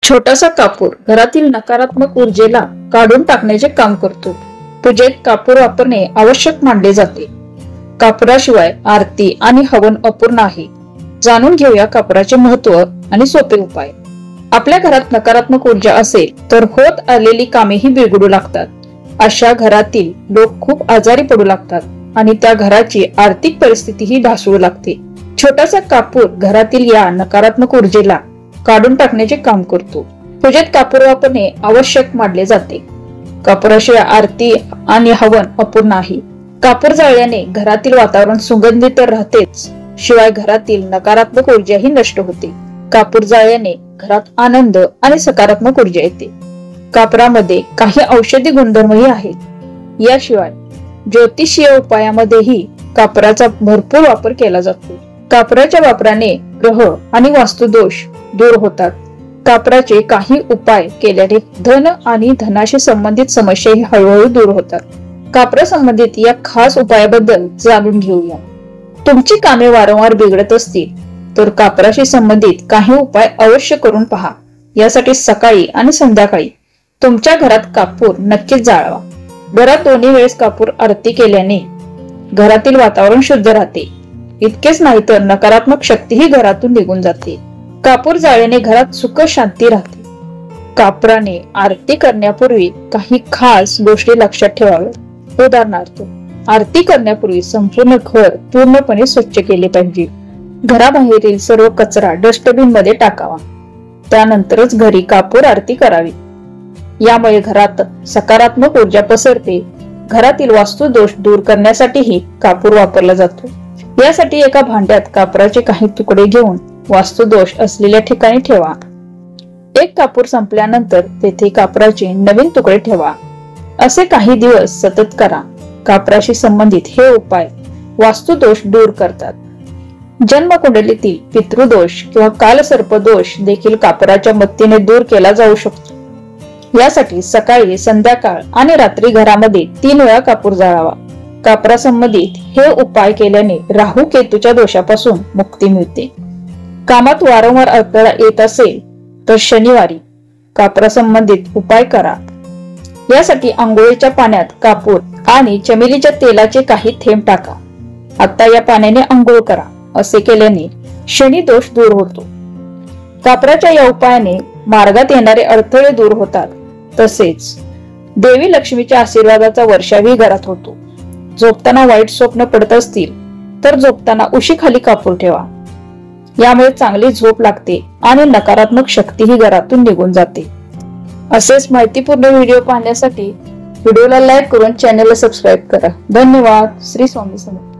छोटासा कापूर घरातील नकारात्मक ऊर्जेला काढून टाकण्याचे काम करतो. पूजेत कापूर वापरणे आवश्यक मानले जाते. कापुराशिवाय आरती आणि हवन अपूर्ण आहे. जाणून घेऊया कापुराचे महत्त्व आणि सोपे उपाय. आपल्या घरात नकारात्मक ऊर्जा असेल तर होत आलेली कामेही बिघडू लागतात. अशा घरातील लोक खूप आजारी पडू लागतात आणि त्या घराची आर्थिक परिस्थितीही ढासळू लागते. छोटासा कापूर घरातील या नकारात्मक ऊर्जेला काढून टाकण्याचे काम करतो. पूजेत कापूर वापरणे आवश्यक मानले जाते. कापुराशिवाय आरती आणि हवन अपूर्ण आहे. कापूर जाळल्याने घरातील वातावरण सुगंधित तर राहतेच, शिवाय घरातील नकारात्मक ऊर्जाही नष्ट होते. कापूर जाळल्याने घरात आनंद आणि सकारात्मक ऊर्जा येते. कापरामध्ये काही औषधी गुणधर्मही आहेत. याशिवाय ज्योतिषीय उपायामध्येही कापराचा भरपूर वापर केला जातो. कापराच्या वापराने ग्रह आणि वास्तुदोष दूर होतात. कापराचे काही उपाय केल्याने धन आणि धनाशी संबंधित समस्याही हळूहळू दूर होतात. कापरा संबंधित या खास उपायाबद्दल जाणून घेऊया. तुमची कामे वारंवार बिघडत असतील तर कापराशी संबंधित काही उपाय अवश्य करून पहा. यासाठी सकाळी आणि संध्याकाळी तुमच्या घरात कापूर नक्कीच जाळवा. घरात दोन्ही वेळेस कापूर आरती केल्याने घरातील वातावरण शुद्ध राहते. इतकेच नाही तर नकारात्मक शक्तीही घरातून निघून जाते. कापूर जाळल्याने घरात सुख शांती राहते. कापराने आरती करण्यापूर्वी काही खास गोष्टी लक्षात ठेवाव्यात. उदाहरणार्थ, आरती करण्यापूर्वी संपूर्ण घर पूर्णपणे स्वच्छ केले पाहिजे. घराबाहेरील सर्व कचरा डस्टबिन मध्ये टाकावा. त्यानंतरच घरी कापूर आरती करावी. यामुळे घरात सकारात्मक ऊर्जा पसरते. घरातील वास्तु दोष दूर करण्यासाठीही कापूर वापरला जातो. यासाठी एका भांड्यात कापराचे काही तुकडे घेऊन वास्तुदोष असलेल्या ठिकाणी ठेवा. एक कापूर संपल्यानंतर तेथे कापराचे नवीन तुकडे ठेवा. असे काही दिवस सतत करा. कापराशी संबंधित हे उपाय वास्तुदोष दूर करतात. जन्मकुंडलीतील पितृदोष किंवा कालसर्पदोष देखील कापराच्या मदतीने दूर केला जाऊ शकतो. यासाठी सकाळी, संध्याकाळ आणि रात्री घरामध्ये 3 वेळा कापूर जाळावा. कापरासंबंधित हे उपाय केल्याने राहू केतूच्या दोषापासून मुक्ती मिळते. कामात वारंवार अडथळा येत असेल तर शनिवारी कापरासंबंधित उपाय करा. यासाठी आंघोळीच्या पाण्यात कापूर आणि चमेलीच्या तेलाचे काही थेंब टाका. आता या पाण्याने आंघोळ करा. असे केल्याने शनी दोष दूर होतो. कापराच्या या उपायाने मार्गात येणारे अडथळे दूर होतात. तसेच देवी लक्ष्मीच्या आशीर्वादाचा वर्षावही घरात होतो. झोपताना वाईट स्वप्न पडत असतील तर झोपताना उशीखाली कापूर ठेवा. यामुळे चांगली झोप लागते आणि नकारात्मक शक्तीही घरातून निघून जाते. असेच माहितीपूर्ण व्हिडिओ पाहण्यासाठी व्हिडिओला लाईक करून चॅनलला सबस्क्राईब करा. धन्यवाद. श्री स्वामी समर्थ.